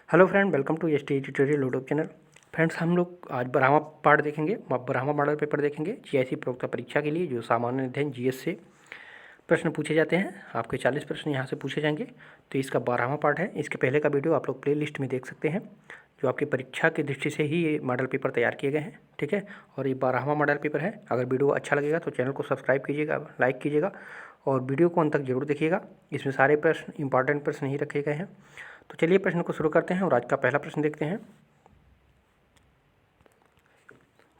Hello friend, welcome to S T tutorial YouTube channel. Friends, हम लोग आज 12वां पार्ट देखेंगे, 12वां मॉडल पेपर देखेंगे जीआईसी प्रवक्ता परीक्षा के लिए, जो सामान्य अध्ययन जीएस से प्रश्न पूछे जाते हैं। आपके 40 प्रश्न यहाँ से पूछे जाएंगे। तो इसका 12वां पार्ट है। इसके पहले का वीडियो आप लोग प्ले लिस्ट में देख सकते हैं, जो आपकी परीक्षा की दृष्टि से ही ये मॉडल पेपर तैयार किए गए हैं। ठीक है, और ये 12वां मॉडल पेपर है। अगर वीडियो अच्छा लगेगा तो चैनल को सब्सक्राइब कीजिएगा, लाइक कीजिएगा और वीडियो को अंत तक जरूर देखिएगा। इसमें सारे प्रश्न इंपॉर्टेंट प्रश्न ही रखे गए हैं। तो चलिए प्रश्न को शुरू करते हैं और आज का पहला प्रश्न देखते हैं।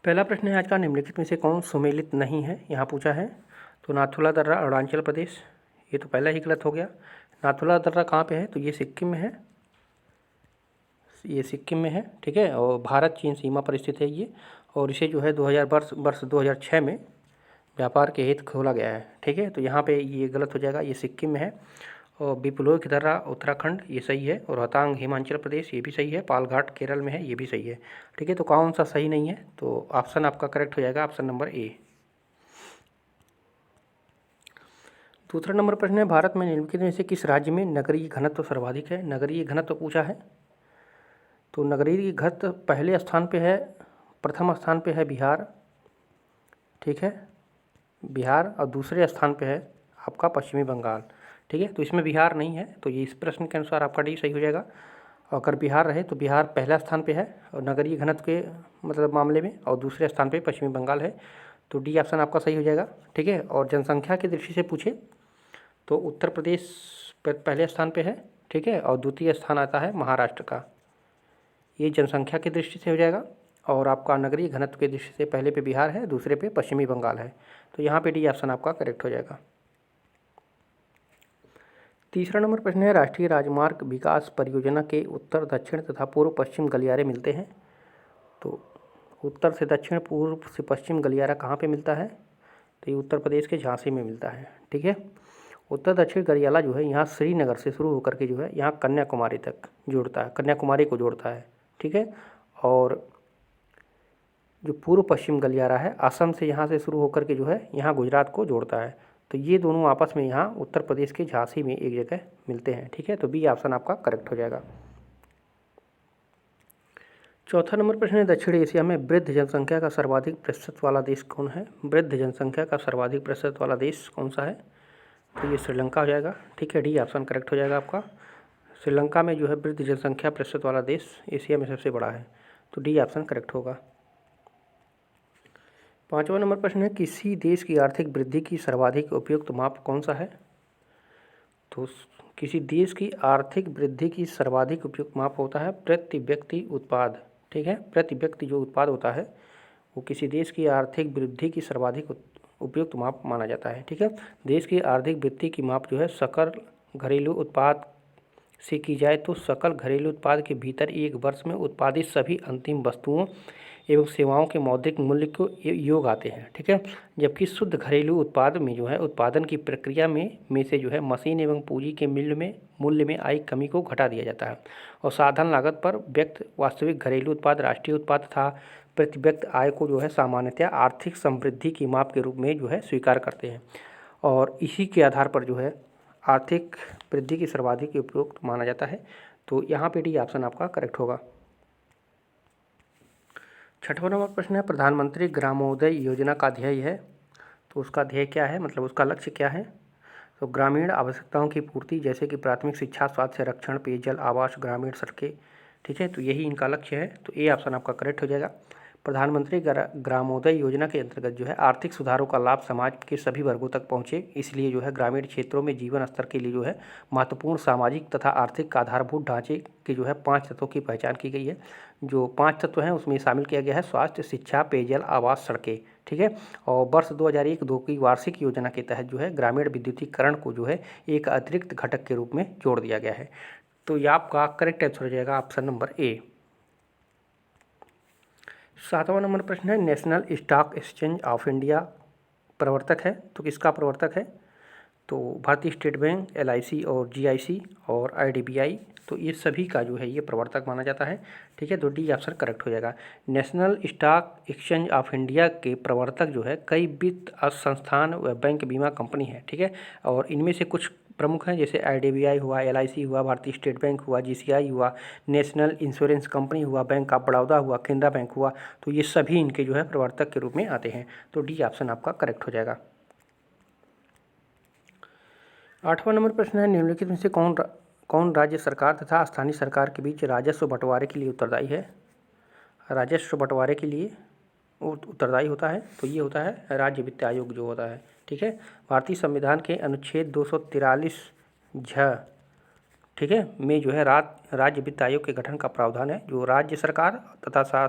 पहला प्रश्न है आज का, निम्नलिखित में से कौन सुमेलित नहीं है, यहाँ पूछा है। तो नाथुला दर्रा अरुणाचल प्रदेश, ये तो पहला ही गलत हो गया। नाथुला दर्रा कहाँ पे है? तो ये सिक्किम में है, ये सिक्किम में है। ठीक है, और भारत चीन सीमा पर स्थित है ये, और इसे जो है 2000 वर्ष 2006 में व्यापार के हित खोला गया है। ठीक है, तो यहाँ पे ये गलत हो जाएगा, ये सिक्किम में है। और बिपलोई दर्रा उत्तराखंड, ये सही है। और रोहतांग हिमाचल प्रदेश, ये भी सही है। पालघाट केरल में है, ये भी सही है। ठीक है, तो कौन सा सही नहीं है? तो ऑप्शन आपका करेक्ट हो जाएगा, ऑप्शन नंबर ए। दूसरा नंबर प्रश्न है, भारत में निम्नलिखित में से किस राज्य में नगरीय घनत्व सर्वाधिक है? नगरीय घनत्व पूछा है। तो नगरीय घनत्व पहले स्थान पे है, प्रथम स्थान पे है बिहार। ठीक है, बिहार, और दूसरे स्थान पे है आपका पश्चिमी बंगाल। ठीक है, तो इसमें बिहार नहीं है, तो ये इस प्रश्न के अनुसार आपका डी सही हो जाएगा। और अगर बिहार रहे तो बिहार पहला स्थान पे है और नगरीय घनत्व के मतलब मामले में, और दूसरे स्थान पे पश्चिमी बंगाल है। तो डी ऑप्शन आपका सही हो जाएगा। ठीक है, और जनसंख्या की दृष्टि से पूछे तो उत्तर प्रदेश पहले स्थान पे है। ठीक है, और द्वितीय स्थान आता है महाराष्ट्र का। ये जनसंख्या की दृष्टि से हो जाएगा। और आपका नगरीय घनत्व की दृष्टि से पहले पे बिहार है, दूसरे पे पश्चिमी बंगाल है। तो यहाँ पे डी ऑप्शन आपका करेक्ट हो जाएगा। तीसरा नंबर प्रश्न है, राष्ट्रीय राजमार्ग विकास परियोजना के उत्तर दक्षिण तथा पूर्व पश्चिम गलियारे मिलते हैं। तो उत्तर से दक्षिण, पूर्व से पश्चिम गलियारा कहाँ पे मिलता है? तो ये उत्तर प्रदेश के झांसी में मिलता है। ठीक है, उत्तर दक्षिण गलियारा जो है यहाँ श्रीनगर से शुरू होकर के जो है यहाँ कन्याकुमारी तक जोड़ता है, कन्याकुमारी को जोड़ता है। ठीक है, और जो पूर्व पश्चिम गलियारा है असम से यहाँ से शुरू होकर के जो है यहाँ गुजरात को जोड़ता है। तो ये दोनों आपस में यहाँ उत्तर प्रदेश के झांसी में एक जगह मिलते हैं। ठीक है, तो बी ऑप्शन आपका करेक्ट हो जाएगा। चौथा नंबर प्रश्न है, दक्षिण एशिया में वृद्ध जनसंख्या का सर्वाधिक प्रतिशत वाला देश कौन है? वृद्ध जनसंख्या का सर्वाधिक प्रतिशत वाला देश कौन सा है? तो ये श्रीलंका हो जाएगा। ठीक है, डी ऑप्शन करेक्ट हो जाएगा आपका। श्रीलंका में जो है वृद्ध जनसंख्या प्रतिशत वाला देश एशिया में सबसे बड़ा है। तो डी ऑप्शन करेक्ट होगा। पांचवा नंबर प्रश्न है, किसी देश की आर्थिक वृद्धि की सर्वाधिक उपयुक्त माप कौन सा है? तो किसी देश की आर्थिक वृद्धि की सर्वाधिक उपयुक्त माप होता है प्रति व्यक्ति उत्पाद। ठीक है, प्रति व्यक्ति जो उत्पाद होता है वो किसी देश की आर्थिक वृद्धि की सर्वाधिक उपयुक्त माप माना जाता है। ठीक है, देश की आर्थिक वृद्धि की माप जो है सकल घरेलू उत्पाद से की जाए तो सकल घरेलू उत्पाद के भीतर एक वर्ष में उत्पादित सभी अंतिम वस्तुओं एवं सेवाओं के मौद्रिक मूल्य को योग आते हैं। ठीक है, जबकि शुद्ध घरेलू उत्पाद में जो है उत्पादन की प्रक्रिया में से जो है मशीन एवं पूंजी के मूल्य में आई कमी को घटा दिया जाता है। और साधन लागत पर व्यक्त वास्तविक घरेलू उत्पाद, राष्ट्रीय उत्पाद तथा प्रति व्यक्ति आय को जो है सामान्यतः आर्थिक समृद्धि की माप के रूप में जो है स्वीकार करते हैं। और इसी के आधार पर जो है आर्थिक वृद्धि की सर्वाधिक उपयुक्त माना जाता है। तो यहाँ पे डी ऑप्शन आपका करेक्ट होगा। छठवां नंबर प्रश्न है, प्रधानमंत्री ग्रामोदय योजना का ध्येय है। तो उसका ध्येय क्या है, मतलब उसका लक्ष्य क्या है? तो ग्रामीण आवश्यकताओं की पूर्ति, जैसे कि प्राथमिक शिक्षा, स्वास्थ्य संरक्षण, पेयजल, आवास, ग्रामीण सड़कें। ठीक है, तो यही इनका लक्ष्य है। तो ए ऑप्शन आपका करेक्ट हो जाएगा। प्रधानमंत्री ग्रामोदय योजना के अंतर्गत जो है आर्थिक सुधारों का लाभ समाज के सभी वर्गों तक पहुंचे, इसलिए जो है ग्रामीण क्षेत्रों में जीवन स्तर के लिए जो है महत्वपूर्ण सामाजिक तथा आर्थिक आधारभूत ढांचे के जो है 5 तत्वों की पहचान की गई है। जो 5 तत्व हैं उसमें शामिल किया गया है स्वास्थ्य, शिक्षा, पेयजल, आवास, सड़कें। ठीक है, और वर्ष 2001-2 की वार्षिक योजना के तहत जो है ग्रामीण विद्युतीकरण को जो है एक अतिरिक्त घटक के रूप में जोड़ दिया गया है। तो ये आपका करेक्ट आंसर हो जाएगा, ऑप्शन नंबर ए। सातवां नंबर प्रश्न है, national stock exchange of India प्रवर्तक है। तो किसका प्रवर्तक है? तो भारतीय स्टेट बैंक, LIC और GIC और IDBI, तो ये सभी का जो है ये प्रवर्तक माना जाता है। ठीक है, तो डी ऑप्शन करेक्ट हो जाएगा। National stock exchange of India के प्रवर्तक जो है कई वित्त संस्थान व बैंक बीमा कंपनी है। ठीक है, और इनमें से कुछ प्रमुख हैं, जैसे IDBI हुआ, LIC हुआ, भारतीय स्टेट बैंक हुआ, GCI हुआ, नेशनल इंश्योरेंस कंपनी हुआ, बैंक ऑफ बड़ौदा हुआ, केनरा बैंक हुआ। तो ये सभी इनके जो है प्रवर्तक के रूप में आते हैं। तो डी ऑप्शन आपका करेक्ट हो जाएगा। 8वां नंबर प्रश्न है, निम्नलिखित में से कौन राज्य सरकार तथा स्थानीय सरकार के बीच राजस्व बंटवारे के लिए उत्तरदायी है? राजस्व बंटवारे के लिए उत्तरदायी होता है, तो ये होता है राज्य वित्त आयोग जो होता है। ठीक है, भारतीय संविधान के अनुच्छेद 243 झ, ठीक है, में जो है राज्य वित्त आयोग के गठन का प्रावधान है, जो राज्य सरकार तथा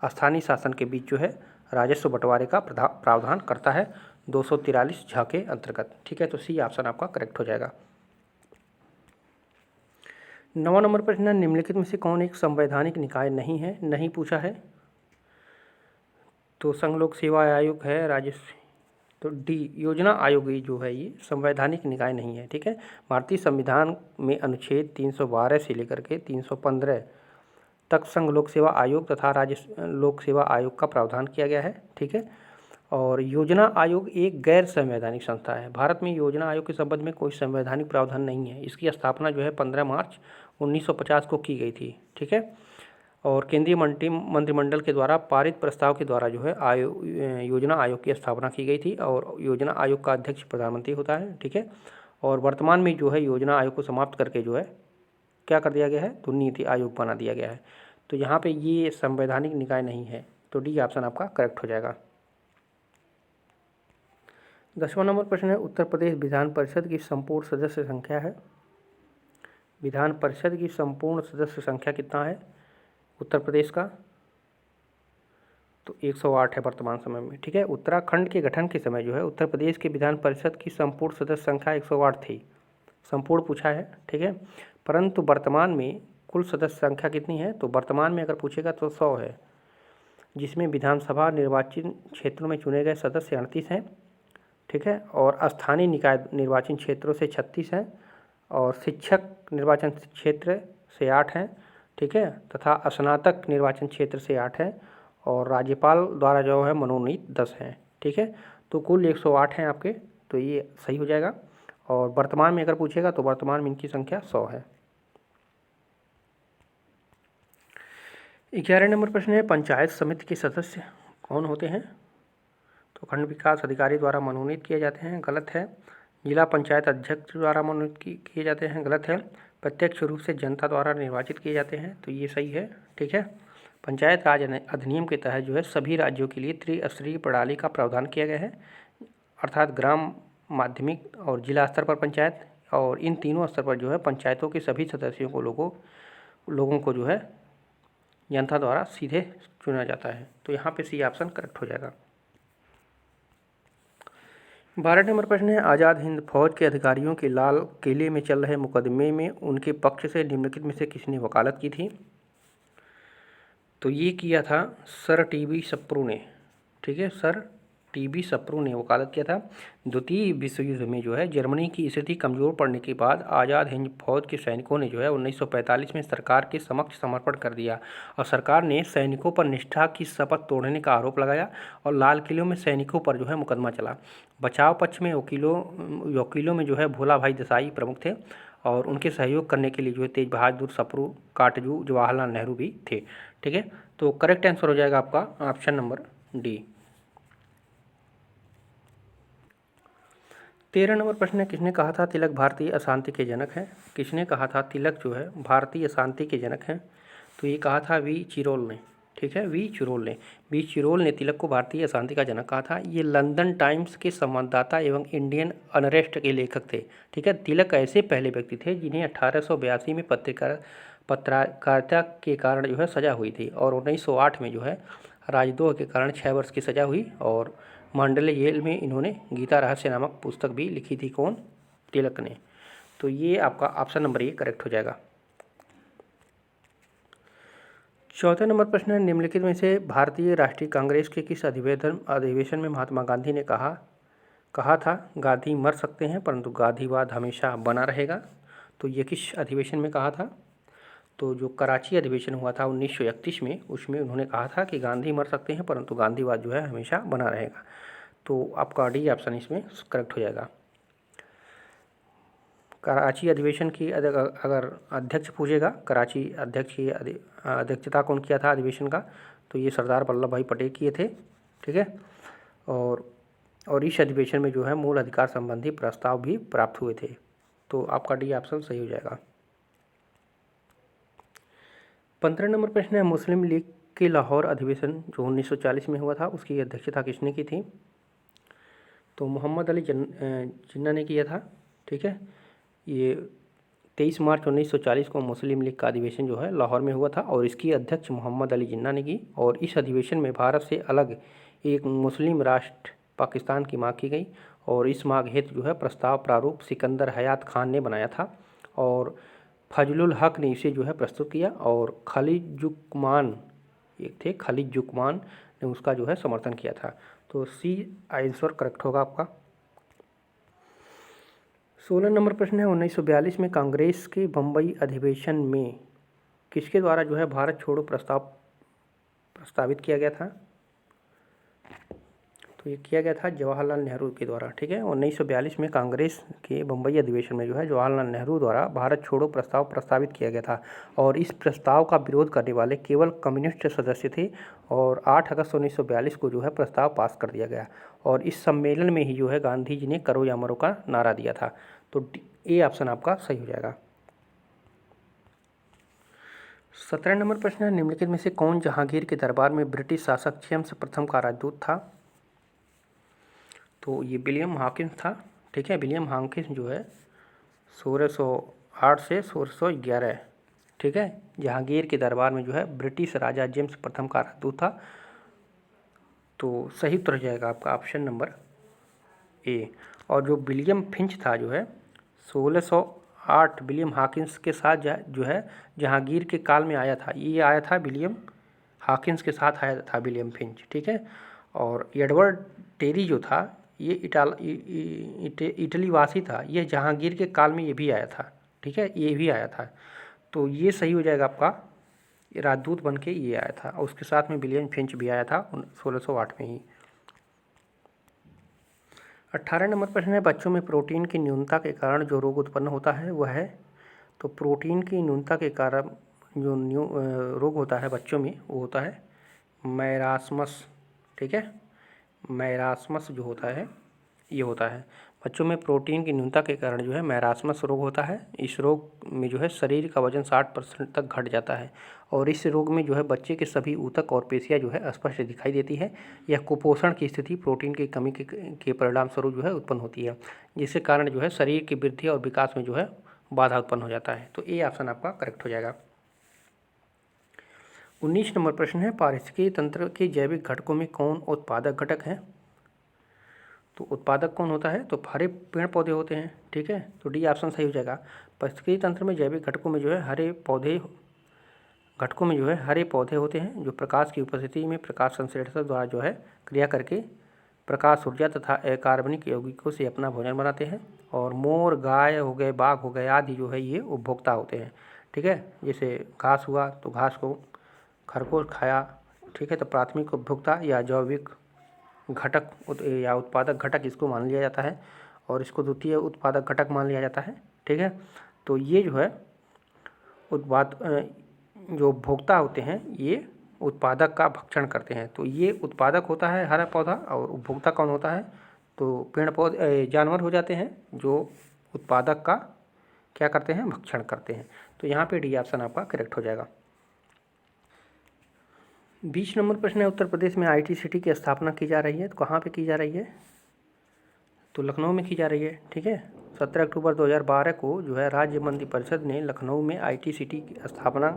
स्थानीय शासन के बीच जो है राजस्व बंटवारे का प्रावधान करता है 243 झ के अंतर्गत। ठीक है, तो सी ऑप्शन आपका करेक्ट हो जाएगा। 9वां नंबर प्रश्न है, निम्नलिखित में से कौन एक संवैधानिक निकाय नहीं है? नहीं पूछा है, तो संघ लोक सेवा आयोग है, राजस्व, तो डी योजना आयोग ही जो है ये संवैधानिक निकाय नहीं है। ठीक है, भारतीय संविधान में अनुच्छेद 312 से लेकर के 315 तक संघ लोक सेवा आयोग तथा राज्य लोक सेवा आयोग का प्रावधान किया गया है। ठीक है, और योजना आयोग एक गैर संवैधानिक संस्था है। भारत में योजना आयोग के संबंध में कोई संवैधानिक प्रावधान नहीं है। इसकी स्थापना जो है 15 मार्च 1950 को की गई थी। ठीक है, और केंद्रीय मंत्रिमंडल के द्वारा पारित प्रस्ताव के द्वारा जो है योजना आयोग की स्थापना की गई थी, और योजना आयोग का अध्यक्ष प्रधानमंत्री होता है। ठीक है, और वर्तमान में जो है योजना आयोग को समाप्त करके जो है क्या कर दिया गया है, तो नीति आयोग बना दिया गया है। तो यहाँ पे ये संवैधानिक निकाय नहीं है, तो डी ऑप्शन आपका करेक्ट हो जाएगा। 10वां नंबर प्रश्न है, उत्तर प्रदेश विधान परिषद की संपूर्ण सदस्य संख्या है? विधान परिषद की संपूर्ण सदस्य संख्या कितना है उत्तर प्रदेश का? तो 108 है वर्तमान समय में। ठीक है, उत्तराखंड के गठन के समय जो है उत्तर प्रदेश के विधान परिषद की संपूर्ण सदस्य संख्या 108 थी, संपूर्ण पूछा है। ठीक है, परंतु वर्तमान में कुल सदस्य संख्या कितनी है? तो वर्तमान में अगर पूछेगा तो 100 है, जिसमें विधानसभा निर्वाचन क्षेत्रों में चुने गए सदस्य 38 हैं। ठीक है, और स्थानीय निकाय निर्वाचन क्षेत्रों से 36 हैं, और शिक्षक निर्वाचन क्षेत्र से 8 हैं। ठीक है, तथा स्नातक निर्वाचन क्षेत्र से 8 हैं, और राज्यपाल द्वारा जो है मनोनीत 10 हैं। ठीक है, तो कुल 108 हैं आपके, तो ये सही हो जाएगा। और वर्तमान में अगर पूछेगा तो वर्तमान में इनकी संख्या 100 है। 11 नंबर प्रश्न है, पंचायत समिति के सदस्य कौन होते हैं? तो खंड विकास अधिकारी द्वारा मनोनीत किए जाते हैं, गलत है। जिला पंचायत अध्यक्ष द्वारा मनोनीत किए जाते हैं, गलत है। प्रत्यक्ष रूप से जनता द्वारा निर्वाचित किए जाते हैं, तो ये सही है। ठीक है, पंचायत राज अधिनियम के तहत जो है सभी राज्यों के लिए त्रिस्तरीय प्रणाली का प्रावधान किया गया है, अर्थात ग्राम, माध्यमिक और जिला स्तर पर पंचायत, और इन तीनों स्तर पर जो है पंचायतों के सभी सदस्यों को लोगों को जो है जनता द्वारा सीधे चुना जाता है। तो यहाँ पे सी ऑप्शन करेक्ट हो जाएगा। 12 नंबर प्रश्न है, आज़ाद हिंद फौज के अधिकारियों के लाल किले में चल रहे मुकदमे में उनके पक्ष से निम्नलिखित में से किसने वकालत की थी? तो ये किया था सर टीबी सप्रू ने। ठीक है, सर टीबी सप्रू ने वकालत किया था। द्वितीय विश्व युद्ध में जो है जर्मनी की स्थिति कमज़ोर पड़ने के बाद आज़ाद हिंद फौज के सैनिकों ने जो है 1945 में सरकार के समक्ष समर्पण कर दिया, और सरकार ने सैनिकों पर निष्ठा की शपथ तोड़ने का आरोप लगाया, और लाल किलों में सैनिकों पर जो है मुकदमा चला। बचाव पक्ष में वकीलों में जो है भोला भाई देसाई प्रमुख थे, और उनके सहयोग करने के लिए जो है तेज बहादुर सप्रू, काटजू, जवाहरलाल नेहरू भी थे। ठीक है, तो करेक्ट आंसर हो जाएगा आपका ऑप्शन नंबर डी। 13 नंबर प्रश्न है, किसने कहा था तिलक भारतीय अशांति के जनक हैं? किसने कहा था तिलक जो है भारतीय अशांति के जनक हैं? तो ये कहा था वी चिरोल ने। ठीक है, वी चिरोल ने तिलक को भारतीय अशांति का जनक कहा था। ये लंदन टाइम्स के संवाददाता एवं इंडियन अनरेस्ट के लेखक थे। ठीक है, तिलक ऐसे पहले व्यक्ति थे जिन्हें 1882 में पत्रकारिता के कारण जो है सजा हुई थी, और 1908 में जो है राजद्रोह के कारण 6 वर्ष की सजा हुई, और मांडले जेल में इन्होंने गीता रहस्य नामक पुस्तक भी लिखी थी। कौन? तिलक ने। तो ये आपका ऑप्शन नंबर ए करेक्ट हो जाएगा। 14 नंबर प्रश्न है, निम्नलिखित में से भारतीय राष्ट्रीय कांग्रेस के किस अधिवेशन में महात्मा गांधी ने कहा था गांधी मर सकते हैं परंतु गांधीवाद हमेशा बना रहेगा? तो ये किस अधिवेशन में कहा था? तो जो कराची अधिवेशन हुआ था 1931 में, उसमें उन्होंने कहा था कि गांधी मर सकते हैं परंतु गांधीवाद जो है हमेशा बना रहेगा। तो आपका डी ऑप्शन इसमें करेक्ट हो जाएगा। कराची अधिवेशन की अगर अध्यक्ष पूछेगा, कराची अध्यक्ष की अध्यक्षता कौन किया था अधिवेशन का, तो ये सरदार वल्लभ भाई पटेल किए थे। ठीक है। और इस अधिवेशन में जो है मूल अधिकार संबंधी प्रस्ताव भी प्राप्त हुए थे। तो आपका डी ऑप्शन सही हो जाएगा। 15 नंबर प्रश्न है, मुस्लिम लीग के लाहौर अधिवेशन जो 1940 में हुआ था उसकी अध्यक्षता किसने की थी? तो मोहम्मद अली जिन्ना ने किया था। ठीक है। ये 23 मार्च 1940 को मुस्लिम लीग का अधिवेशन जो है लाहौर में हुआ था और इसकी अध्यक्ष मोहम्मद अली जिन्ना ने की। और इस अधिवेशन में भारत से अलग एक मुस्लिम राष्ट्र पाकिस्तान की मांग की गई और इस मांग हेतु जो है प्रस्ताव प्रारूप सिकंदर हयात खान ने बनाया था और फजलुल हक ने इसे जो है प्रस्तुत किया और खालिद जुकमान एक थे, खालिद जुकमान ने उसका जो है समर्थन किया था। तो सी आंसर करेक्ट होगा आपका। 16 नंबर प्रश्न है, 1942 में कांग्रेस के बम्बई अधिवेशन में किसके द्वारा जो है भारत छोड़ो प्रस्तावित किया गया था? तो ये किया गया था जवाहरलाल नेहरू के द्वारा। ठीक है। 1942 में कांग्रेस के बम्बई अधिवेशन में जो है जवाहरलाल नेहरू द्वारा भारत छोड़ो प्रस्ताव प्रस्तावित किया गया था और इस प्रस्ताव का विरोध करने वाले केवल कम्युनिस्ट सदस्य थे और 8 अगस्त 1942 को जो है प्रस्ताव पास कर दिया गया और इस सम्मेलन में ही जो है गांधी जी ने करो या मरो का नारा दिया था। तो ए ऑप्शन आपका सही हो जाएगा। 17 नंबर प्रश्न है, निम्नलिखित में से कौन जहांगीर के दरबार में ब्रिटिश शासक जेम्स प्रथम का राजदूत था? तो ये विलियम हॉकिंस था। ठीक है। विलियम हॉकिंस जो है 1608 से 1611। ठीक है। जहांगीर के दरबार में जो है ब्रिटिश राजा जेम्स प्रथम का राजदूत था। तो सही उत्तर हो जाएगा आपका ऑप्शन नंबर ए। और जो विलियम फिंच था जो है 1608 विलियम हॉकिंस के साथ जो है जहांगीर के काल में आया था। ये आया था विलियम हॉकिंस के साथ आया था विलियम फिंच। ठीक है। और एडवर्ड टेरी जो था ये इटली वासी था। ये जहांगीर के काल में ये भी आया था। ठीक है। ये भी आया था। तो ये सही हो जाएगा आपका, राजदूत बन के ये आया था और उसके साथ में विलियम फिंच भी आया था 1608 में ही। 18 नंबर प्रश्न है, बच्चों में प्रोटीन की न्यूनता के कारण जो रोग उत्पन्न होता है वह है? तो प्रोटीन की न्यूनता के कारण जो रोग होता है बच्चों में वो होता है मैरास्मस। ठीक है। मैरास्मस जो होता है ये होता है बच्चों में प्रोटीन की न्यूनता के कारण जो है मैरास्मस रोग होता है। इस रोग में जो है शरीर का वजन 60% तक घट जाता है और इस रोग में जो है बच्चे के सभी ऊतक और पेशियां जो है स्पष्ट दिखाई देती है। यह कुपोषण की स्थिति प्रोटीन की कमी के परिणाम स्वरूप जो है उत्पन्न होती है, जिसके कारण जो है शरीर की वृद्धि और विकास में जो है बाधा उत्पन्न हो जाता है। तो ए ऑप्शन आपका करेक्ट हो जाएगा। 19 नंबर प्रश्न है, पारिस्थितिकी तंत्र के जैविक घटकों में कौन उत्पादक घटक है? तो उत्पादक कौन होता है? तो हरे पेड़ पौधे होते हैं। ठीक है। तो डी ऑप्शन सही हो जाएगा। पारिस्थितिकी तंत्र में जैविक घटकों में जो है हरे पौधे होते हैं जो प्रकाश की उपस्थिति में प्रकाश संश्लेषण द्वारा जो है क्रिया करके प्रकाश ऊर्जा तथा अकार्बनिक यौगिकों से अपना भोजन बनाते हैं। और मोर, गाय हो गए, बाघ हो गए आदि जो है ये उपभोक्ता होते हैं। ठीक है। जैसे घास हुआ तो घास को खरगोश खाया। ठीक है। तो प्राथमिक उपभोक्ता या जैविक घटक या उत्पादक घटक इसको मान लिया जाता है और इसको द्वितीय उत्पादक घटक मान लिया जाता है। ठीक है। तो ये जो है जो उपभोक्ता होते हैं ये उत्पादक का भक्षण करते हैं। तो ये उत्पादक होता है हरा पौधा और उपभोक्ता कौन होता है? तो पेड़ पौधे जानवर हो जाते हैं जो उत्पादक का क्या करते हैं? भक्षण करते हैं। तो यहाँ पे डी ऑप्शन आपका करेक्ट हो जाएगा। 20 नंबर प्रश्न है, उत्तर प्रदेश में IT सिटी की स्थापना की जा रही है तो कहाँ पे की जा रही है? तो लखनऊ में की जा रही है। ठीक है। 17 अक्टूबर 2012 को जो है राज्य मंत्रिपरिषद ने लखनऊ में IT सिटी की स्थापना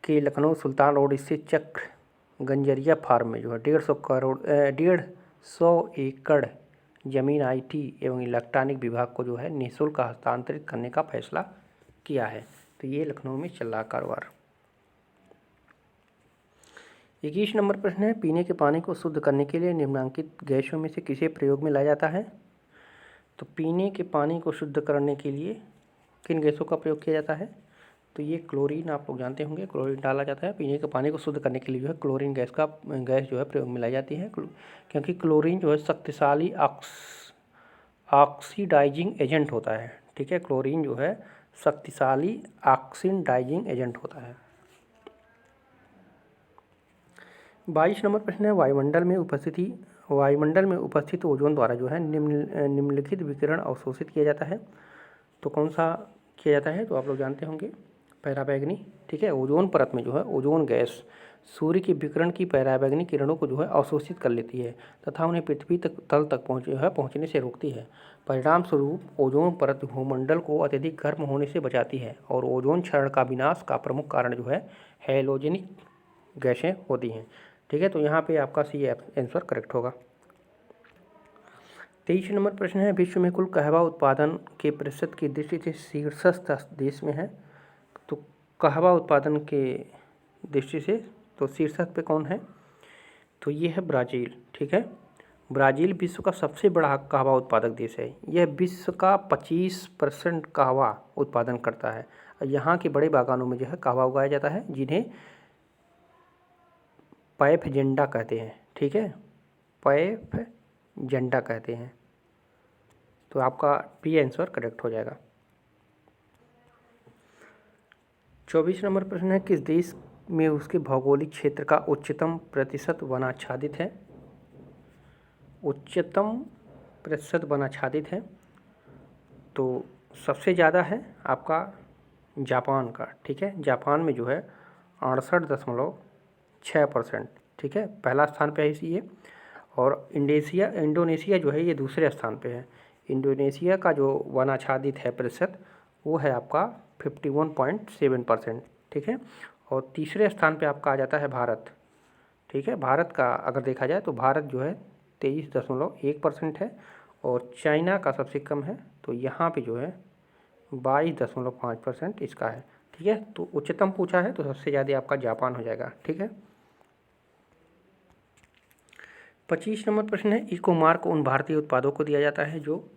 के लखनऊ सुल्तान रोड स्थित चक्र गंजरिया फार्म में जो है 150 एकड़ जमीन IT एवं इलेक्ट्रॉनिक विभाग को जो है निःशुल्क हस्तांतरित करने का फैसला किया है। तो ये लखनऊ में चल रहा कारोबार। 21 नंबर प्रश्न है, पीने के पानी को शुद्ध करने के लिए निम्नलिखित गैसों में से किसे प्रयोग में लाया जाता है? तो पीने के पानी को शुद्ध करने के लिए किन गैसों का प्रयोग किया जाता है? तो ये क्लोरीन, आप लोग जानते होंगे क्लोरीन डाला जाता है। पीने के पानी को शुद्ध करने के लिए जो है क्लोरीन गैस जो है प्रयोग में लाई जाती है, क्योंकि क्लोरीन जो है शक्तिशाली ऑक्सीडाइजिंग एजेंट होता है। ठीक है। क्लोरीन जो है शक्तिशाली ऑक्सीडाइजिंग एजेंट होता है। 22 नंबर प्रश्न है, वायुमंडल में उपस्थित ओजोन द्वारा जो है निम्नलिखित विकिरण अवशोषित किया जाता है। तो कौन सा किया जाता है? तो आप लोग जानते होंगे, पराबैंगनी। ठीक है, ओजोन परत में जो है ओजोन गैस सूर्य के विकिरण की पराबैंगनी किरणों को जो है अवशोषित कर लेती है तथा उन्हें पृथ्वी तल तक पहुंचने से रोकती है। परिणाम स्वरूप ओजोन परत भूमंडल को अत्यधिक गर्म होने से बचाती है और ओजोन क्षरण का विनाश का प्रमुख कारण जो है हैलोजेनिक गैसें होती हैं। ठीक है, तो यहाँ पे आपका सी आंसर करेक्ट होगा। 23 नंबर प्रश्न है, विश्व में कुल कहवा उत्पादन के प्रतिशत की दृष्टि से शीर्षस्थ देश में है। तो कहवा उत्पादन के दृष्टि से तो शीर्षक पे कौन है? तो ये है ब्राज़ील। ठीक है, ब्राज़ील विश्व का सबसे बड़ा कहवा उत्पादक देश है। यह विश्व का 25% कहवा उत्पादन करता है। यहाँ के बड़े बागानों में जो है कहवा उगाया जाता है, जिन्हें पैफजेंडा कहते हैं। ठीक है, पैफजेंडा कहते हैं। तो आपका बी आंसर करेक्ट हो जाएगा। 24 नंबर प्रश्न है, किस देश में उसके भौगोलिक क्षेत्र का उच्चतम प्रतिशत वनाच्छादित है? उच्चतम प्रतिशत वनाच्छादित है तो सबसे ज़्यादा है आपका जापान का। ठीक है, जापान में जो है 68.6%। ठीक है, पहला स्थान पे है ये। और इंडोनेशिया जो है ये दूसरे स्थान पे है। इंडोनेशिया का जो वनाच्छादित है प्रतिशत वो है आपका 51.7%। ठीक है, और तीसरे स्थान पे आपका आ जाता है भारत। ठीक है, भारत का अगर देखा जाए तो भारत जो है 23.1% है और चाइना का सबसे कम है, तो यहाँ पे जो है 22.5% इसका है। ठीक है, तो उच्चतम पूछा है तो सबसे ज़्यादा आपका जापान हो जाएगा। ठीक है, 25 नंबर प्रश्न है, इको मार्क उन भारतीय उत्पादों को दिया जाता है जो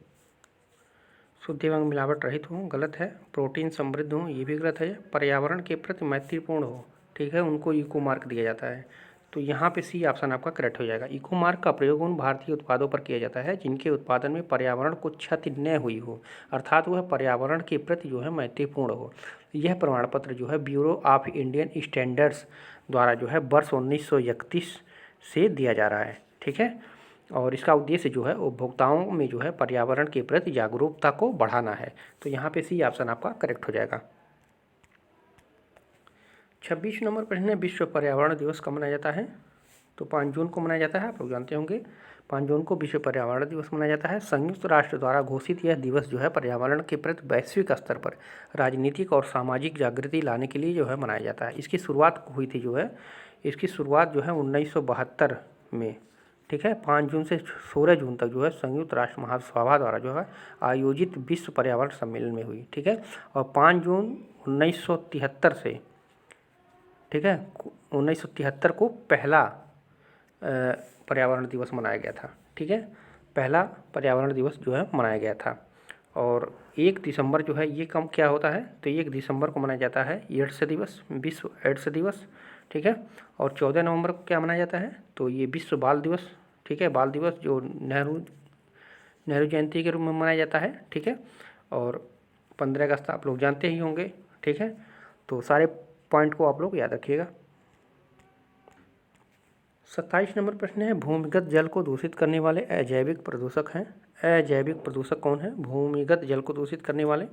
शुद्ध एवं मिलावट रहित हो। गलत है। प्रोटीन समृद्ध हो, ये भी गलत है। पर्यावरण के प्रति मैत्रीपूर्ण हो, ठीक है, उनको इको मार्क दिया जाता है। तो यहाँ पे सी ऑप्शन आपका करेक्ट हो जाएगा। इको मार्क का प्रयोग उन भारतीय उत्पादों पर किया जाता है जिनके उत्पादन में पर्यावरण को क्षति न हुई हो, अर्थात वह पर्यावरण के प्रति जो है मैत्रीपूर्ण हो। यह प्रमाण पत्र जो है ब्यूरो ऑफ इंडियन स्टैंडर्ड्स द्वारा जो है वर्ष 1931 से दिया जा रहा है। ठीक है, और इसका उद्देश्य जो है उपभोक्ताओं में जो है पर्यावरण के प्रति जागरूकता को बढ़ाना है। तो यहाँ पे सी ऑप्शन आपका करेक्ट हो जाएगा। 26 नंबर प्रश्न है, विश्व पर्यावरण दिवस कब मनाया जाता है? तो 5 जून को मनाया जाता है। आप लोग जानते होंगे 5 जून को विश्व पर्यावरण दिवस मनाया जाता है। संयुक्त राष्ट्र द्वारा घोषित यह दिवस जो है पर्यावरण के प्रति वैश्विक स्तर पर राजनीतिक और सामाजिक जागृति लाने के लिए जो है मनाया जाता है। इसकी शुरुआत हुई थी जो है 1972 में। ठीक है, 5 जून से 16 जून तक जो है संयुक्त राष्ट्र महासभा द्वारा जो है आयोजित विश्व पर्यावरण सम्मेलन में हुई। ठीक है, और 5 जून 1973 से, ठीक है, 1973 को पहला पर्यावरण दिवस मनाया गया था। ठीक है, पहला पर्यावरण दिवस जो है मनाया गया था। और 1 दिसंबर जो है ये कम क्या होता है? तो 1 दिसंबर को मनाया जाता है एड्स दिवस, विश्व एड्स दिवस। ठीक है, और 14 नवंबर को क्या मनाया जाता है? तो ये विश्व बाल दिवस। ठीक है, बाल दिवस जो नेहरू जयंती के रूप में मनाया जाता है। ठीक है, और 15 अगस्त आप लोग जानते ही होंगे। ठीक है, तो सारे पॉइंट को आप लोग याद रखिएगा। 27 नंबर प्रश्न है, भूमिगत जल को दूषित करने वाले अजैविक प्रदूषक हैं। अजैविक प्रदूषक कौन है भूमिगत जल को दूषित करने वाले?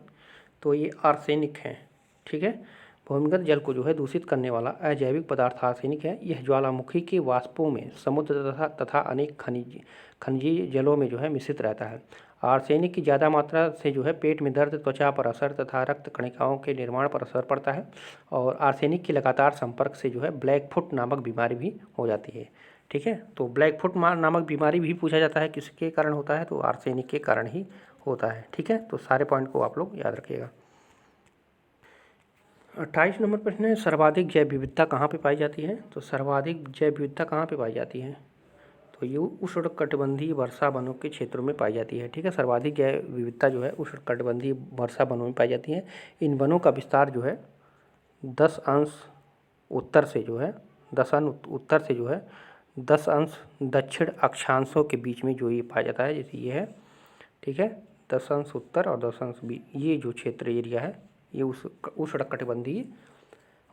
तो ये आर्सेनिक हैं। ठीक है, भूमिगत जल को जो है दूषित करने वाला अजैविक पदार्थ आर्सेनिक है। यह ज्वालामुखी के वाष्पों में समुद्र तथा अनेक खनिजीय जलों में जो है मिश्रित रहता है। आर्सेनिक की ज़्यादा मात्रा से जो है पेट में दर्द, त्वचा पर असर तथा रक्त कणिकाओं के निर्माण पर असर पड़ता है। और आर्सेनिक के लगातार संपर्क से जो है ब्लैकफुट नामक बीमारी भी हो जाती है। ठीक है, तो ब्लैकफुट नामक बीमारी भी पूछा जाता है किसके कारण होता है? तो आर्सेनिक के कारण ही होता है। ठीक है, तो सारे पॉइंट को आप लोग याद रखिएगा। 28 नंबर प्रश्न है, सर्वाधिक जैव विविधता कहाँ पे पाई जाती है? तो सर्वाधिक जैव विविधता कहाँ पे पाई जाती है? तो ये उष्णकटिबंधीय वर्षा वनों के क्षेत्रों में पाई जाती है। ठीक है, सर्वाधिक जैव विविधता जो है उष्णकटिबंधीय वर्षा वनों में पाई जाती है। इन वनों का विस्तार जो है 10 अंश उत्तर से जो है 10 अंश दक्षिण अक्षांशों के बीच में जो ये पाया जाता है, जैसे ये है। ठीक है, दशांश उत्तर और दशांश बी, ये जो क्षेत्र एरिया है ये उष्णकटिबंधीय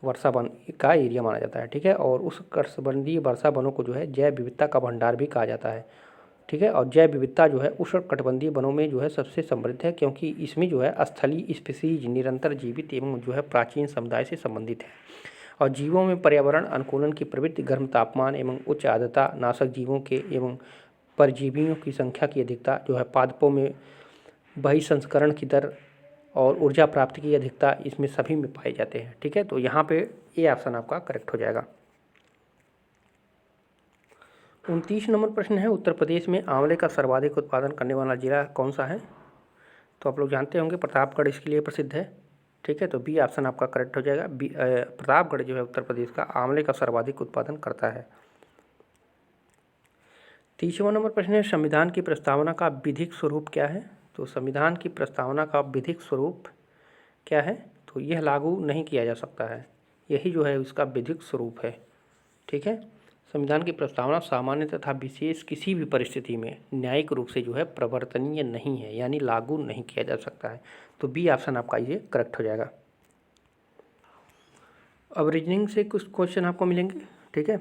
वर्षा वन का एरिया माना जाता है। ठीक है, और उस उष्णकटिबंधीय वर्षा वनों को जो है जैव विविधता का भंडार भी कहा जाता है। ठीक है, और जैव विविधता जो है उष्णकटिबंधीय वनों में जो है सबसे समृद्ध है, क्योंकि इसमें जो है स्थलीय स्पीसीज निरंतर जीवित एवं जो है प्राचीन समुदाय से संबंधित है, और जीवों में पर्यावरण अनुकूलन की प्रवृत्ति, गर्म तापमान एवं उच्च आर्द्रता, नाशक जीवों के एवं परजीवियों की संख्या की अधिकता, जो है पादपों में बहिःसंस्करण की दर और ऊर्जा प्राप्ति की अधिकता, इसमें सभी में पाए जाते हैं। ठीक है, तो यहाँ पे ए ऑप्शन आपका करेक्ट हो जाएगा। 29 नंबर प्रश्न है, उत्तर प्रदेश में आंवले का सर्वाधिक उत्पादन करने वाला जिला कौन सा है? तो आप लोग जानते होंगे प्रतापगढ़ इसके लिए प्रसिद्ध है। ठीक है, तो बी ऑप्शन आपका करेक्ट हो जाएगा। प्रतापगढ़ जो है उत्तर प्रदेश का आंवले का सर्वाधिक उत्पादन करता है। 30वां नंबर प्रश्न है, संविधान की प्रस्तावना का विधिक स्वरूप क्या है? तो संविधान की प्रस्तावना का विधिक स्वरूप क्या है? तो यह लागू नहीं किया जा सकता है, यही जो है उसका विधिक स्वरूप है। ठीक है, संविधान की प्रस्तावना सामान्य तथा विशेष किसी भी परिस्थिति में न्यायिक रूप से जो है प्रवर्तनीय नहीं है, यानी लागू नहीं किया जा सकता है। तो बी ऑप्शन आपका ये करेक्ट हो जाएगा। अब रीजनिंग से कुछ क्वेश्चन आपको मिलेंगे। ठीक है,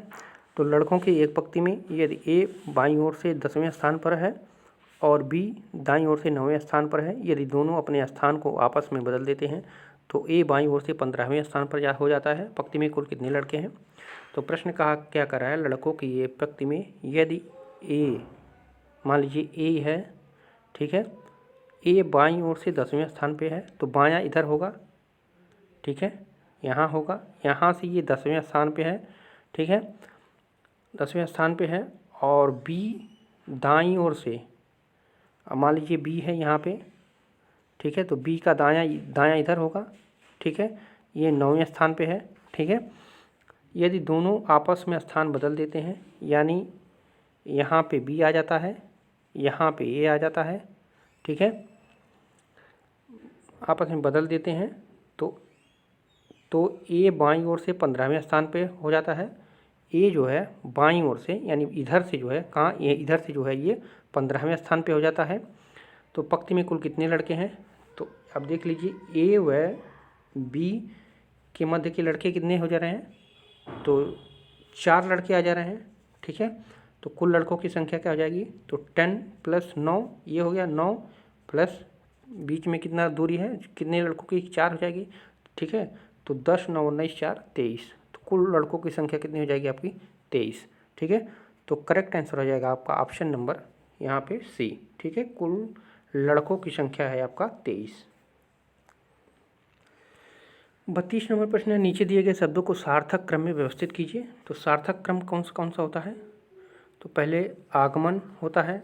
तो लड़कों की एक पंक्ति में यदि ए बाईं ओर से 10वें स्थान पर है और बी दाईं ओर से 9वें स्थान पर है, यदि दोनों अपने स्थान को आपस में बदल देते हैं तो ए बाईं ओर से 15वें स्थान पर हो जाता है। पंक्ति में कुल कितने लड़के हैं? तो प्रश्न कहा क्या कर रहा है, लड़कों की ये पंक्ति में यदि ए, मान लीजिए ए है, ठीक है, ए बाईं ओर से 10वें स्थान पे है तो बायां इधर होगा। ठीक है, यहाँ होगा, यहाँ से ये 10वें स्थान पे है। ठीक है, 10वें स्थान पे है, और बी दाईं ओर से, मान लीजिए बी है यहाँ पे। ठीक है, तो बी का दायां इधर होगा। ठीक है, ये 9वें स्थान पे है। ठीक है, यदि दोनों आपस में स्थान बदल देते हैं, यानी यहाँ पे बी आ जाता है, यहाँ पे ए आ जाता है। ठीक है, आपस में बदल देते हैं तो ए बाईं ओर से 15वें स्थान पे हो जाता है। ए जो है बाईं ओर से, यानी इधर से जो है कहाँ, ये इधर से जो है ये 15वें स्थान पे हो जाता है। तो पंक्ति में कुल कितने लड़के हैं? तो अब देख लीजिए ए व बी के मध्य के लड़के कितने हो जा रहे हैं? तो 4 लड़के आ जा रहे हैं। ठीक है, तो कुल लड़कों की संख्या क्या हो जाएगी? तो 10 + 9, ये हो गया 9 प्लस बीच में कितना दूरी है, कितने लड़कों की? 4 हो जाएगी। ठीक है, तो 10 9 19 4 23, तो कुल लड़कों की संख्या कितनी हो जाएगी आपकी? 23। ठीक है, तो करेक्ट आंसर हो जाएगा आपका ऑप्शन नंबर यहाँ पे सी। ठीक है, कुल लड़कों की संख्या है आपका 23। 32 नंबर प्रश्न है, नीचे दिए गए शब्दों को सार्थक क्रम में व्यवस्थित कीजिए। तो सार्थक क्रम कौन सा होता है? तो पहले आगमन होता है।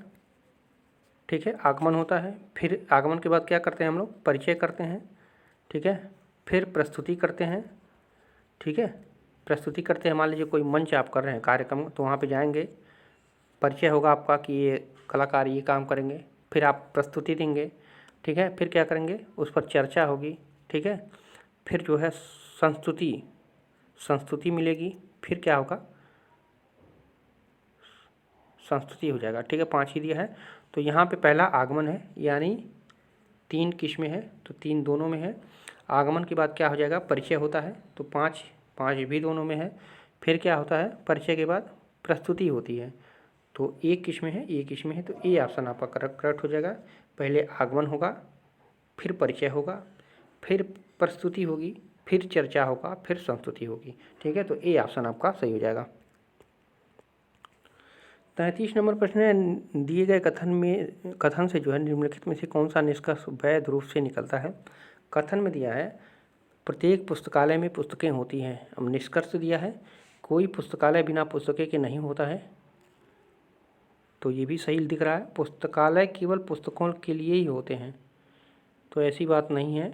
ठीक है, आगमन होता है, फिर आगमन के बाद क्या करते हैं हम लोग? परिचय करते हैं। ठीक है, फिर प्रस्तुति करते हैं। ठीक है, प्रस्तुति करते हैं, मान लीजिए कोई मंच आप कर रहे हैं कार्यक्रम, तो वहाँ पे जाएंगे, परिचय होगा आपका कि ये कलाकार ये काम करेंगे, फिर आप प्रस्तुति देंगे। ठीक है, फिर क्या करेंगे? उस पर चर्चा होगी। ठीक है, फिर जो है संस्तुति मिलेगी, फिर क्या होगा? संस्तुति हो जाएगा। ठीक है, 5 ही दिया है। तो यहाँ पे पहला आगमन है, यानी 3 किस्में हैं, तो 3 दोनों में है। आगमन के बाद क्या हो जाएगा? परिचय होता है, तो 5 भी दोनों में है। फिर क्या होता है? परिचय के बाद प्रस्तुति होती है, तो एक किस्में है, एक किस्में है, तो ए ऑप्शन आपका करेक्ट हो जाएगा। पहले आगमन होगा, फिर परिचय होगा, फिर प्रस्तुति होगी, फिर चर्चा होगा, फिर संस्तुति होगी। ठीक है, तो ए ऑप्शन आपका सही हो जाएगा। 33 नंबर प्रश्न है, दिए गए कथन से जो है निम्नलिखित में से कौन सा निष्कर्ष वैध रूप से निकलता है? कथन में दिया है प्रत्येक पुस्तकालय में पुस्तकें होती हैं। अब निष्कर्ष दिया है कोई पुस्तकालय बिना पुस्तकें के नहीं होता है, तो ये भी सही दिख रहा है। पुस्तकालय केवल पुस्तकों के लिए ही होते हैं, तो ऐसी बात नहीं है।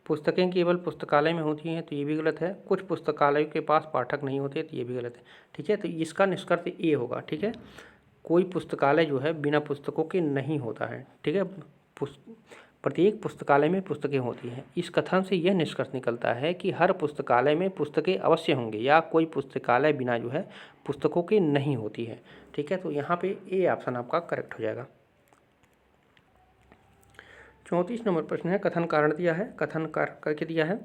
पुस्तकें केवल पुस्तकालय में होती हैं, तो ये भी गलत है। कुछ पुस्तकालयों के पास पाठक नहीं होते, तो ये भी गलत है। ठीक है, तो इसका निष्कर्ष ए होगा। ठीक है, कोई पुस्तकालय जो है बिना पुस्तकों के नहीं होता है। ठीक है, प्रत्येक पुस्तकालय में पुस्तकें होती हैं। इस कथन से यह निष्कर्ष निकलता है कि हर पुस्तकालय में पुस्तकें अवश्य होंगे, या कोई पुस्तकालय बिना जो है पुस्तकों के नहीं होती है। ठीक है, तो यहाँ पे ए ऑप्शन आपका करेक्ट हो जाएगा। 34 नंबर प्रश्न है, कथन कारण दिया है, कथन करके दिया है।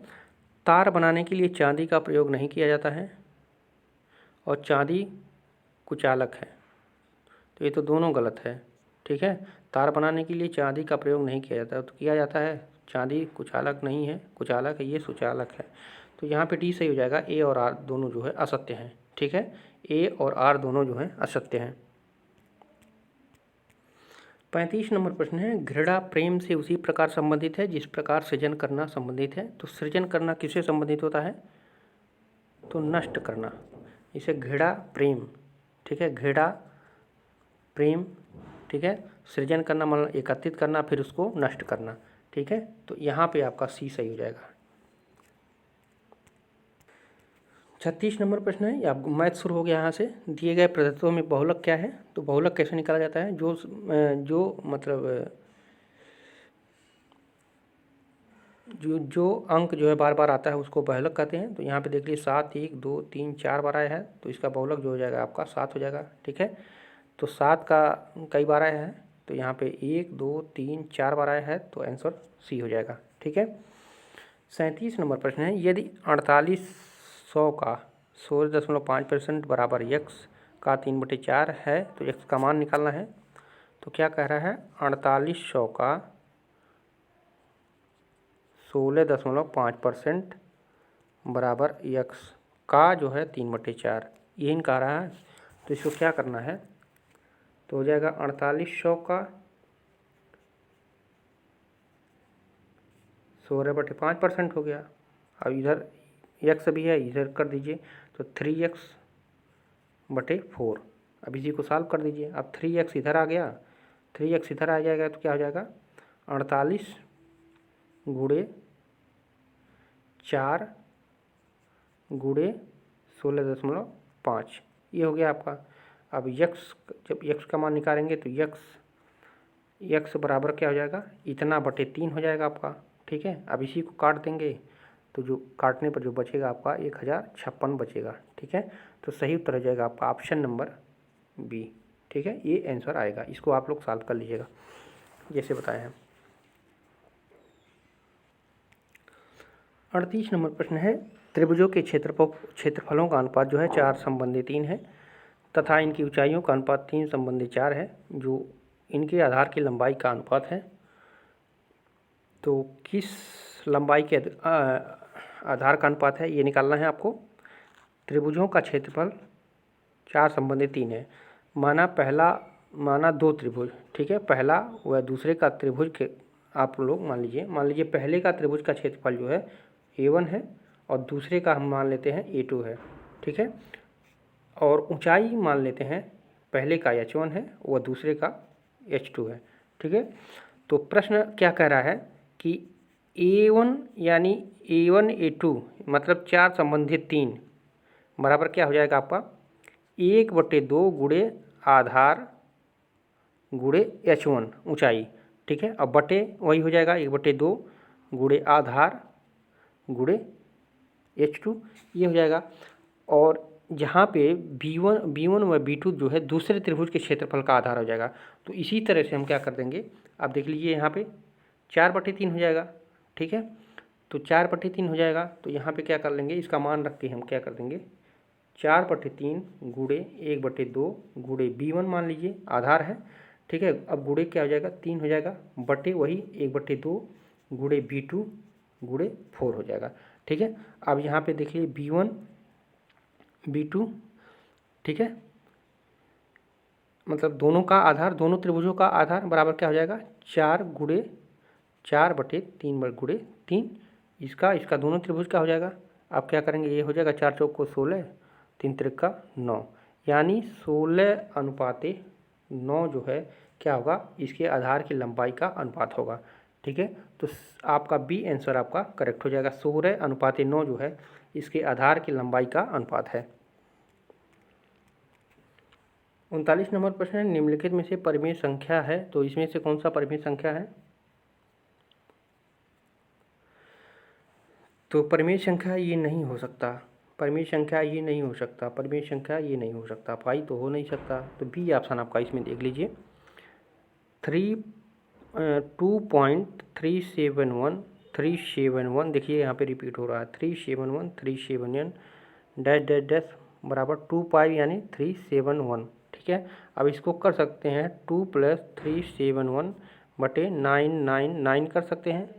तार बनाने के लिए चांदी का प्रयोग नहीं किया जाता है और चांदी कुचालक है। तो ये तो दोनों गलत है। ठीक है, तार बनाने के लिए चांदी का प्रयोग नहीं किया जाता, तो किया जाता है। चांदी कुचालक नहीं है, कुचालक है, ये सुचालक है। तो यहाँ पे डी सही हो जाएगा। ए और आर दोनों जो है असत्य हैं। ठीक है, ए और आर दोनों जो हैं असत्य हैं। 35 नंबर प्रश्न है, घृणा प्रेम से उसी प्रकार संबंधित है जिस प्रकार सृजन करना संबंधित है। तो सृजन करना किससे संबंधित होता है? तो नष्ट करना। इसे घृणा प्रेम, ठीक है, घृणा प्रेम, ठीक है। सृजन करना मतलब एकत्रित करना, फिर उसको नष्ट करना। ठीक है, तो यहाँ पे आपका सी सही हो जाएगा। 36 नंबर प्रश्न है, आपको मैथ शुरू हो गया। यहाँ से दिए गए पदार्थों में बहुलक क्या है? तो बहुलक कैसे निकाला जाता है? जो मतलब जो अंक जो है बार बार आता है उसको बहुलक कहते हैं। तो यहाँ पे देख लीजिए 7 1 2 3 4 बार आया है, तो इसका बहुलक जो हो जाएगा आपका 7 हो जाएगा। ठीक है, तो 7 का कई बार आया है, तो यहाँ पे 1 2 3 4 बार आया है, तो आंसर सी हो जाएगा। ठीक है, 37 नंबर प्रश्न है, यदि 4800 का 16.5% बराबर यक्स का 3/4 है तो यक्स का मान निकालना है। तो क्या कह रहा है? 4800 का 16.5% बराबर यक्स का जो है 3/4, यही कह रहा है। तो इसको क्या करना है? तो हो जाएगा 4800 का 16/5% हो गया। अब इधर यक्स भी है, इधर कर दीजिए, तो 3x/4। अब इसी को सॉल्व कर दीजिए। अब 3x इधर आ गया, 3x इधर आ जाएगा, तो क्या हो जाएगा? 48 गुणे 4 गुणे 16.5, ये हो गया आपका। अब यक्स, जब यक्स का मान निकालेंगे तो यक्स बराबर क्या हो जाएगा? इतना बटे 3 हो जाएगा आपका। ठीक है, अब इसी को काट देंगे, तो जो काटने पर जो बचेगा आपका 1056 बचेगा। ठीक है, तो सही उत्तर हो जाएगा आपका ऑप्शन नंबर बी। ठीक है, ये आंसर आएगा। इसको आप लोग सॉल्व कर लीजिएगा जैसे बताया है। 38 नंबर प्रश्न है, त्रिभुजों के क्षेत्रफलों का अनुपात जो है 4/3 है तथा इनकी ऊंचाइयों का अनुपात 3/4 है, जो इनके आधार की लंबाई का अनुपात है। तो किस लंबाई के आधार का अनुपात है, ये निकालना है आपको। त्रिभुजों का क्षेत्रफल 4/3 है। माना दो त्रिभुज, ठीक है, पहला व दूसरे का त्रिभुज के आप लोग मान लीजिए पहले का त्रिभुज का क्षेत्रफल जो है A1 है और दूसरे का हम मान लेते हैं A2 है। ठीक है, और ऊंचाई मान लेते हैं पहले का H1 है व दूसरे का H2 है। ठीक है, तो प्रश्न क्या कह रहा है कि A1 यानी A1 A2 मतलब 4/3 बराबर क्या हो जाएगा आपका? 1/2 गुणे आधार गुणे H1 ऊंचाई। ठीक है, अब बटे वही हो जाएगा 1/2 गुणे आधार गुणे H2, ये हो जाएगा। और जहाँ पे B1 व B2 जो है दूसरे त्रिभुज के क्षेत्रफल का आधार हो जाएगा। तो इसी तरह से हम क्या कर देंगे, आप देख लीजिए यहाँ पे 4/3 हो जाएगा। ठीक है, तो 4/3 हो जाएगा, तो यहाँ पे क्या कर लेंगे, इसका मान रख के हम क्या कर देंगे, 4/3 गुणे 1/2 गुणे B1 मान लीजिए आधार है। ठीक है, अब गुणे क्या हो जाएगा? 3 हो जाएगा, बटे वही 1/2 गुणे B2 गुणे 4 हो जाएगा। ठीक है, अब यहाँ पे देखिए B1 B2, ठीक है, मतलब दोनों का आधार, दोनों त्रिभुजों का आधार बराबर क्या हो जाएगा? 4 गुणे 4/3 गुणे 3। इसका दोनों त्रिभुज का हो जाएगा। आप क्या करेंगे, ये हो जाएगा 4 चौक को 16, 3 त्रिक का 9, यानी 16:9 जो है क्या होगा? इसके आधार की लंबाई का अनुपात होगा। ठीक है, तो आपका बी आंसर आपका करेक्ट हो जाएगा। 16:9 जो है इसके आधार की लंबाई का अनुपात है। 39 नंबर प्रश्न है, निम्नलिखित में से परिमेय संख्या है, तो इसमें से कौन सा परिमेय संख्या है? तो परिमेय संख्या ये नहीं हो सकता, परिमेय संख्या ये नहीं हो सकता, परिमेय संख्या ये नहीं हो सकता, पाई तो हो नहीं सकता। तो बी ऑप्शन आपका इसमें देख लीजिए। 2.371371 देखिए यहाँ पे रिपीट हो रहा है 371 डैश डैश डैश बराबर 2 पाई यानी 371। ठीक है, अब इसको कर सकते हैं 2 + 371 बटे 999 कर सकते हैं,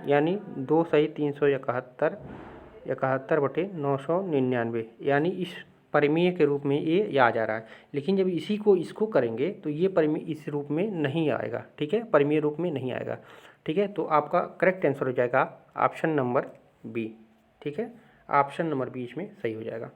यानी 2 सही 371 बटे 999, यानी इस परिमेय के रूप में ये आ जा रहा है। लेकिन जब इसी को इसको करेंगे तो ये परिमेय इस रूप में नहीं आएगा। ठीक है, परिमेय रूप में नहीं आएगा। ठीक है, तो आपका करेक्ट आंसर हो जाएगा ऑप्शन नंबर बी। ठीक है, ऑप्शन नंबर बी इसमें सही हो जाएगा।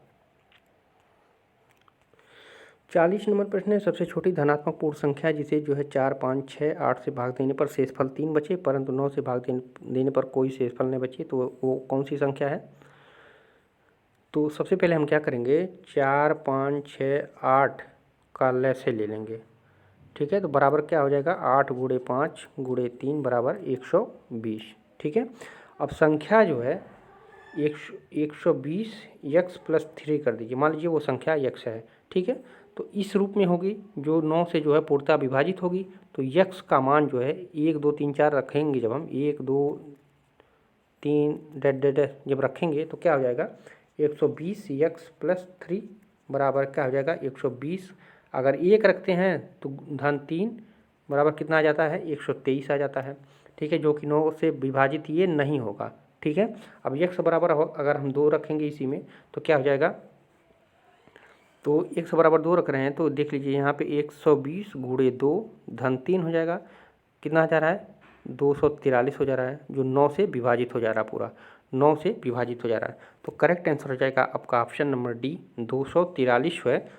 40 नंबर प्रश्न है, सबसे छोटी धनात्मक पूर्ण संख्या जिसे जो है 4, 5, 6, 8 से भाग देने पर शेषफल 3 बचे परंतु 9 से भाग देने पर कोई शेषफल नहीं बचे, तो वो कौन सी संख्या है? तो सबसे पहले हम क्या करेंगे, 4, 5, 6, 8 का लसागु ले लेंगे। ठीक है, तो बराबर क्या हो जाएगा, 8 × 5 × 3 बराबर 120। ठीक है, अब संख्या जो है 120 x + 3 कर दीजिए, मान लीजिए वो संख्या x है। ठीक है, तो इस रूप में होगी जो 9 से जो है पूर्णतः विभाजित होगी। तो x का मान जो है 1, 2, 3, 4 रखेंगे, जब हम 1, 2, 3 डैश जब रखेंगे तो क्या हो जाएगा, 120 x + 3 बराबर क्या हो जाएगा 120। अगर 1 रखते हैं तो धन 3 बराबर कितना आ जाता है, 123 आ जाता है। ठीक है, जो कि 9 से विभाजित ये नहीं होगा। ठीक है, अब x बराबर अगर हम 2 रखेंगे इसी में तो क्या हो जाएगा, तो x बराबर 2 रख रहे हैं तो देख लीजिए यहाँ पे 120 × 2 धन 3 हो जाएगा, कितना जा रहा है, 243 हो जा रहा है, जो 9 से विभाजित हो जा रहा है, पूरा 9 से विभाजित हो जा रहा है। तो करेक्ट आंसर हो जाएगा आपका ऑप्शन नंबर डी 243 है,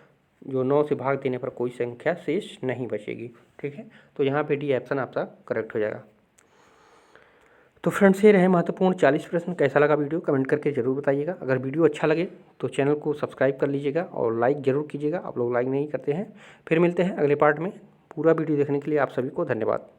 जो 9 से भाग देने पर कोई संख्या शेष नहीं बचेगी। ठीक है, तो यहाँ पे डी ऑप्शन आपका करेक्ट हो जाएगा। तो फ्रेंड्स, ये रहे महत्वपूर्ण 40 प्रश्न। कैसा लगा वीडियो कमेंट करके ज़रूर बताइएगा। अगर वीडियो अच्छा लगे तो चैनल को सब्सक्राइब कर लीजिएगा और लाइक ज़रूर कीजिएगा, आप लोग लाइक नहीं करते हैं। फिर मिलते हैं अगले पार्ट में। पूरा वीडियो देखने के लिए आप सभी को धन्यवाद।